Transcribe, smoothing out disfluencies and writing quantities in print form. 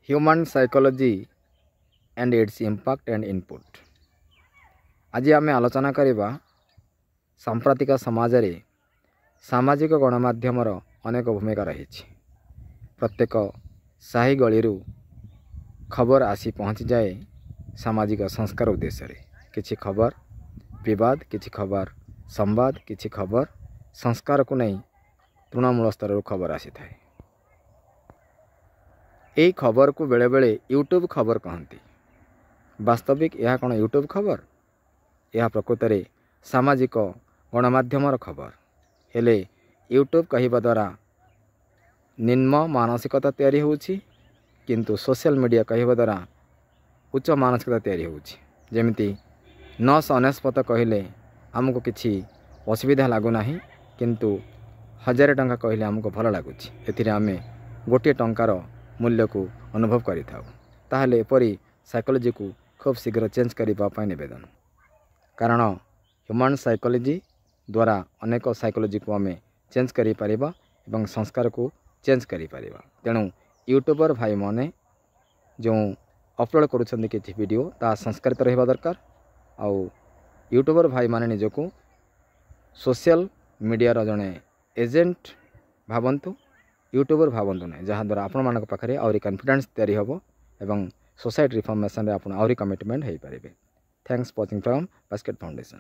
Human psychology and its impact and input। आज आम आलोचना करवा सांप्रतिक समाज रे सामाजिक गणमाध्यम अनेक भूमिका रही। प्रत्येक साही गली खबर आसी पहुँची जाए सामाजिक संस्कार उद्देश्य रे। किछि खबर विवाद, किछि खबर संवाद, किछि खबर संस्कार को नहीं तृणमूल स्तर खबर आसी थाए। यही खबर को बेले बेले यूट्यूब खबर कहती। वास्तविक यह कौन यूट्यूब खबर? यह प्रकृत में सामाजिक गणमाध्यम खबर। हेले यूट्यूब कहवा द्वारा निम्न मानसिकता तैयारी होउछि, किंतु सोशल मीडिया कहवा द्वारा उच्च मानसिकता तैयारी होउछि। जेमिति 999 कहले आमको किछि असुविधा लागुना, किंतु 1000 टंका कहले आमको भल लगुच। एथिरे आमे गोटे टंकार मूल्य को अनुभव करि थाउ। ताहले एपरि साइकोलॉजी को खूब शीघ्र चेंज करने निवेदन। कारण ह्यूमन साइकोलॉजी द्वारा अनेक साइकोलॉजी को आम चेंज करि परिबा एवं संस्कार को चेंज करि परिबा। तेणु यूट्यूबर भाई माने जो अपलोड करुछन्ति किछि वीडियो ता संस्कारित रहबा दरकार। आउ यूट्यूबर भाई माने निजको सोशल मीडिया रो जने एजेंट भावंतु, यूट्यूबर भावंतु नहीं, जहाँ द्वारा आपण मानक पाखरे आउरी कॉन्फिडेंस तैयारी होबो एवं सोसाइटी रिफॉर्मेशन रे आपण आउरी कमिटमेंट हेई परिबे। Thanks watching from basket foundation.